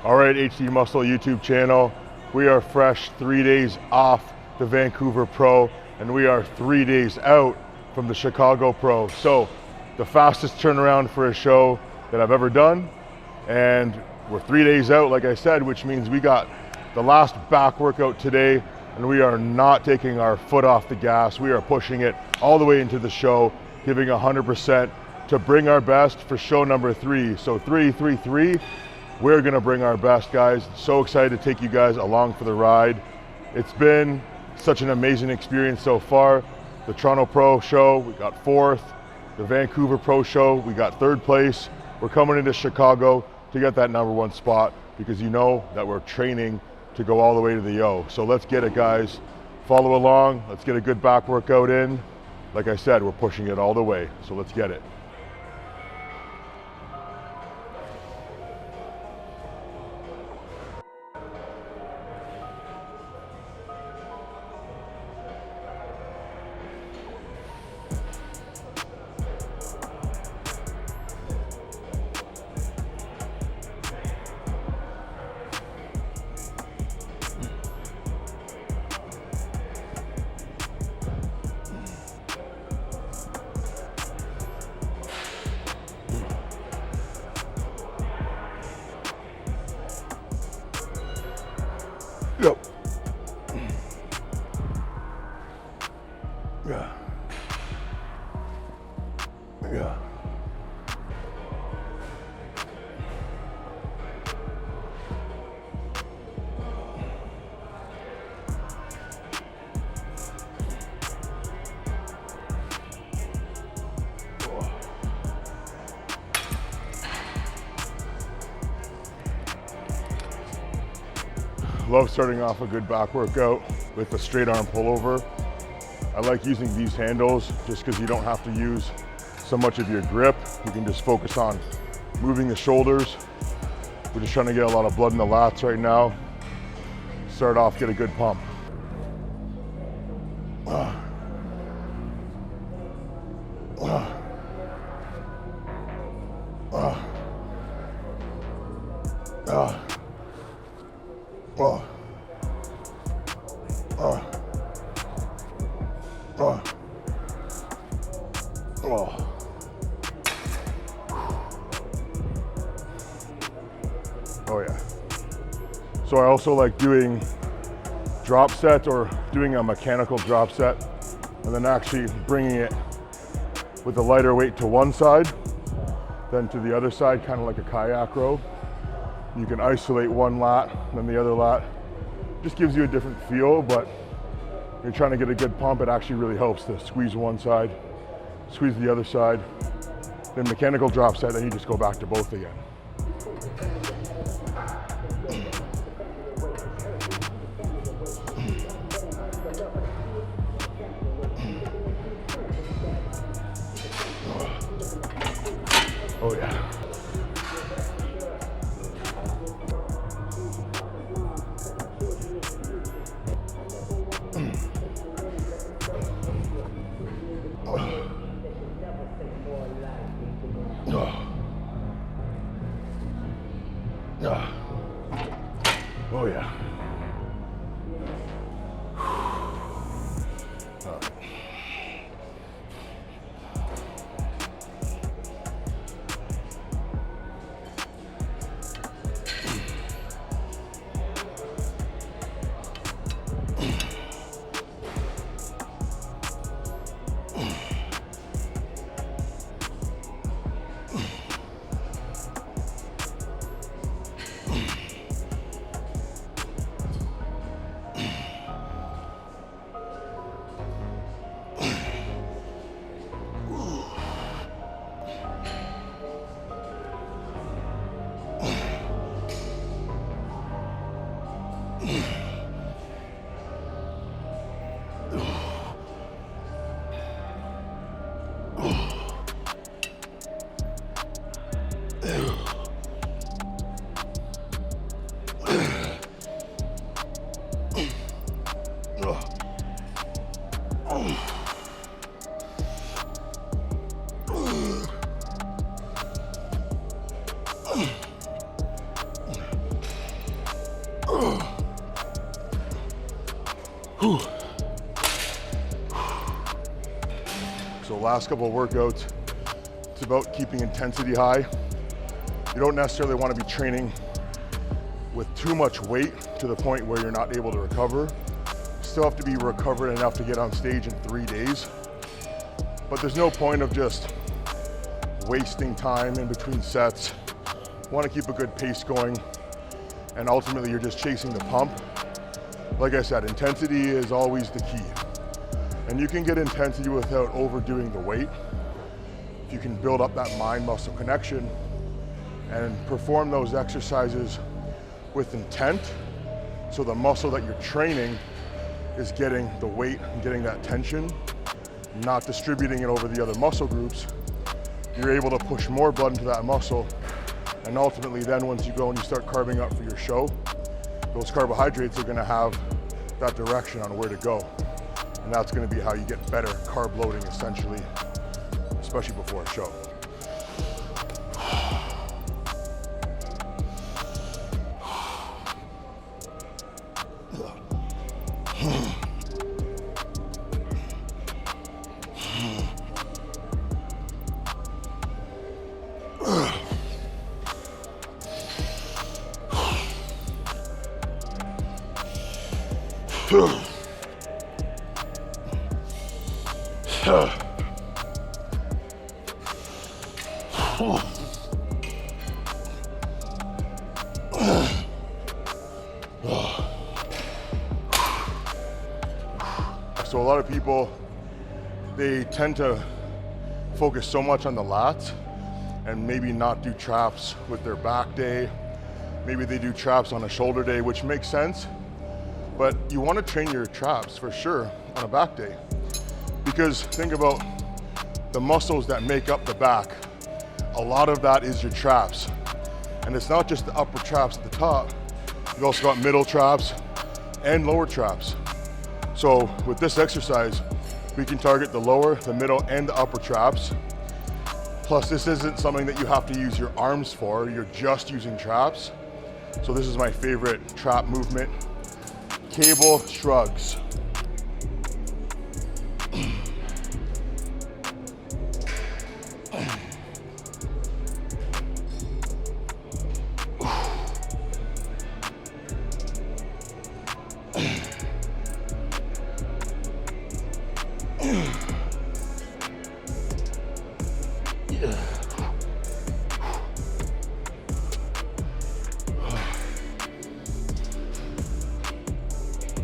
All right, HD Muscle YouTube channel. We are fresh 3 days off the Vancouver Pro, and we are 3 days out from the Chicago Pro. So the fastest turnaround for a show that I've ever done. And we're 3 days out, like I said, which means we got the last back workout today, and we are not taking our foot off the gas. We are pushing it all the way into the show, giving 100% to bring our best for show number 3. So 3-3-3. We're gonna bring our best, guys. So excited to take you guys along for the ride. It's been such an amazing experience so far. The Toronto Pro show, we got 4th. The Vancouver Pro show, we got 3rd place. We're coming into Chicago to get that #1 spot because you know that we're training to go all the way to the O. So let's get it, guys. Follow along, let's get a good back workout in. Like I said, we're pushing it all the way, so let's get it. Yep. Yeah. Yeah. Love starting off a good back workout with a straight arm pullover. I like using these handles just because you don't have to use so much of your grip. You can just focus on moving the shoulders. We're just trying to get a lot of blood in the lats right now. Start off, get a good pump. Oh yeah. So I also like doing drop sets or doing a mechanical drop set and then actually bringing it with a lighter weight to one side, then to the other side, kind of like a kayak row. You can isolate one lat, then the other lat. Just gives you a different feel, but you're trying to get a good pump, it actually really helps to squeeze one side, squeeze the other side, then mechanical drop set, then you just go back to both again. Oh yeah. Oh yeah. So last couple of workouts, it's about keeping intensity high. You don't necessarily want to be training with too much weight to the point where you're not able to recover. You still have to be recovered enough to get on stage in 3 days. But there's no point of just wasting time in between sets. You want to keep a good pace going, and ultimately you're just chasing the pump. Like I said, intensity is always the key. And you can get intensity without overdoing the weight. If you can build up that mind-muscle connection and perform those exercises with intent, so the muscle that you're training is getting the weight and getting that tension, not distributing it over the other muscle groups, you're able to push more blood into that muscle. And ultimately then once you go and you start carving up for your show, those carbohydrates are gonna have that direction on where to go. And that's gonna be how you get better carb loading essentially, especially before a show. So a lot of people, they tend to focus so much on the lats and maybe not do traps with their back day. Maybe they do traps on a shoulder day, which makes sense. But you want to train your traps for sure on a back day, because think about the muscles that make up the back. A lot of that is your traps. And it's not just the upper traps at the top. You've also got middle traps and lower traps. So with this exercise, we can target the lower, the middle, and the upper traps. Plus, this isn't something that you have to use your arms for. You're just using traps. So this is my favorite trap movement. Cable shrugs.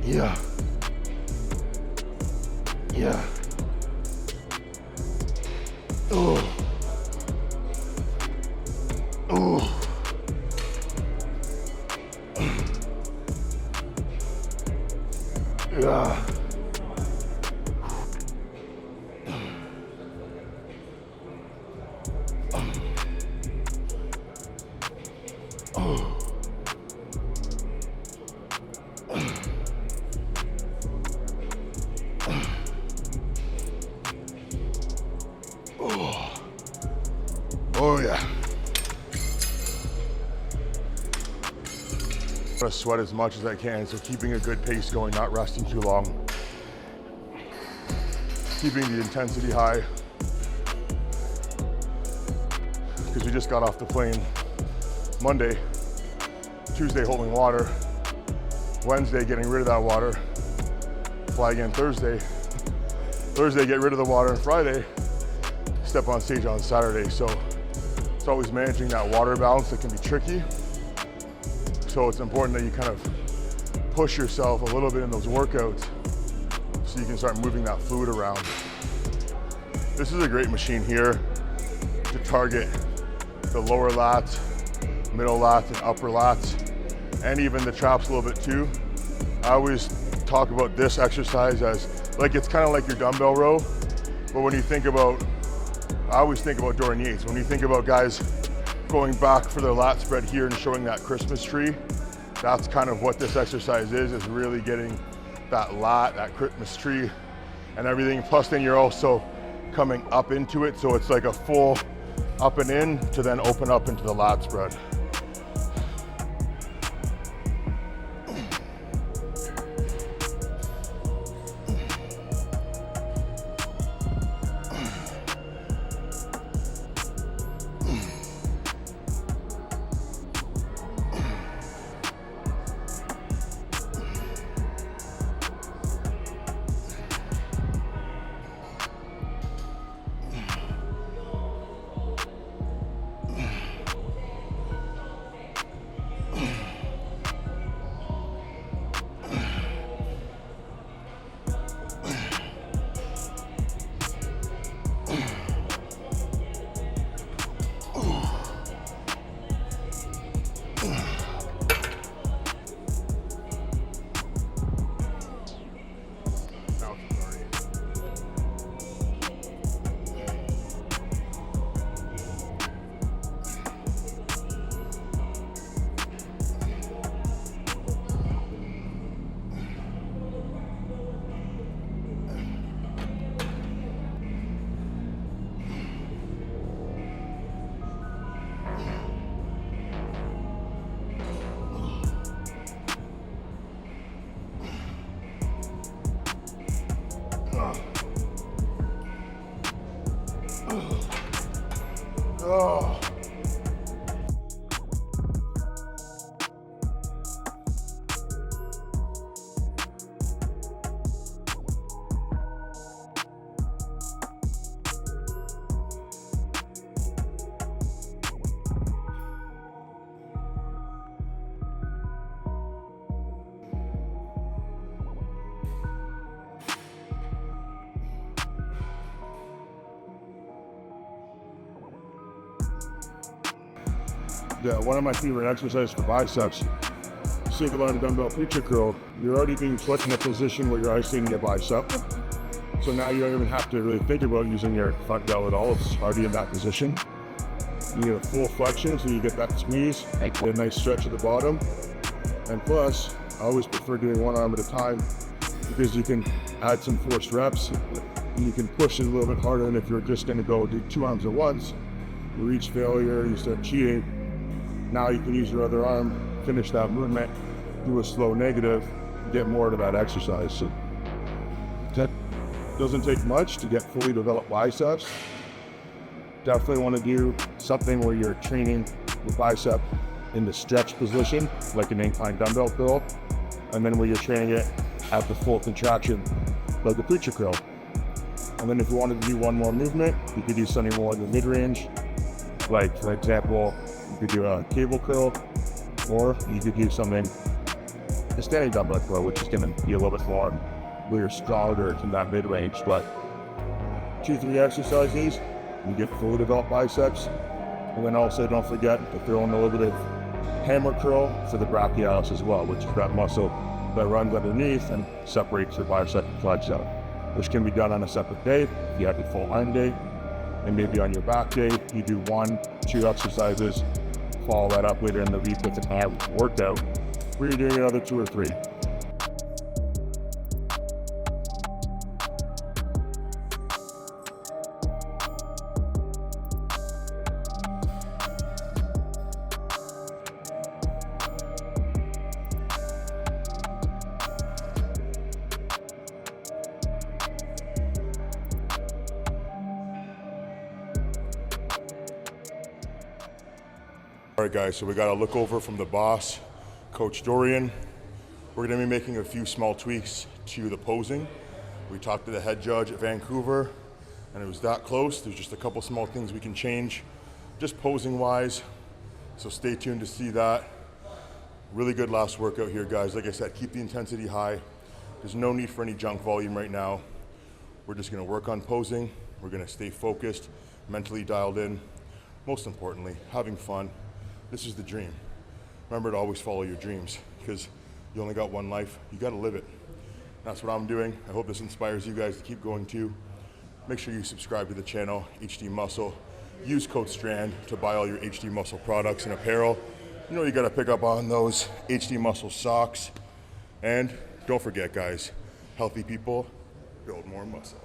Yeah. Yeah. Oh. Oh. Yeah. Oh. Oh yeah. I try to sweat as much as I can, so keeping a good pace going, not resting too long. Keeping the intensity high. Because we just got off the plane Monday, Tuesday holding water, Wednesday getting rid of that water, fly again Thursday, get rid of the water, and Friday, step on stage on Saturday. So it's always managing that water balance that can be tricky. So it's important that you kind of push yourself a little bit in those workouts so you can start moving that fluid around. This is a great machine here to target the lower lats, middle lats, and upper lats, and even the traps a little bit too. I always talk about this exercise as like it's kind of like your dumbbell row, but when you think about, I always think about Dorian Yates. When you think about guys going back for their lat spread here and showing that Christmas tree, that's kind of what this exercise is really getting that lat, that Christmas tree and everything. Plus then you're also coming up into it, so it's like a full up and in to then open up into the lat spread. Oh. Yeah, one of my favorite exercises for biceps, single arm dumbbell preacher curl. You're already being put in a position where you're isolating your bicep. So now you don't even have to really think about using your front delt at all. It's already in that position. You get a full flexion so you get that squeeze, get a nice stretch at the bottom. And plus, I always prefer doing one arm at a time because you can add some forced reps and you can push it a little bit harder than if you're just gonna go do 2 arms at once. You reach failure, you start cheating. Now you can use your other arm, finish that movement, do a slow negative, get more out of that exercise. So that doesn't take much to get fully developed biceps. Definitely want to do something where you're training the bicep in the stretch position, like an incline dumbbell curl, and then where you're training it at the full contraction, like a preacher curl. And then if you wanted to do one more movement, you could do something more in the mid-range, like for example, you could do a cable curl, or you could do something, a standing dumbbell curl, which is going to be a little bit more where you're stronger in that mid-range. But 2-3 exercises, you get fully developed biceps. And then also don't forget to throw in a little bit of hammer curl for the brachialis as well, which is that muscle that runs underneath and separates your bicep and tricep, which can be done on a separate day. If you have your full arm day, and maybe on your back day, you do 1-2 exercises, follow that up later in the week with an ab workout, where you're doing another 2 or 3. All right guys, so we got a look over from the boss, Coach Dorian. We're gonna be making a few small tweaks to the posing. We talked to the head judge at Vancouver and it was that close. There's just a couple small things we can change, just posing wise. So stay tuned to see that. Really good last workout here, guys. Like I said, keep the intensity high. There's no need for any junk volume right now. We're just gonna work on posing. We're gonna stay focused, mentally dialed in. Most importantly, having fun. This is the dream. Remember to always follow your dreams because you only got one life. You gotta live it. That's what I'm doing. I hope this inspires you guys to keep going too. Make sure you subscribe to the channel, HD Muscle. Use code STRAND to buy all your HD Muscle products and apparel. You know you gotta pick up on those HD Muscle socks. And don't forget guys, healthy people build more muscle.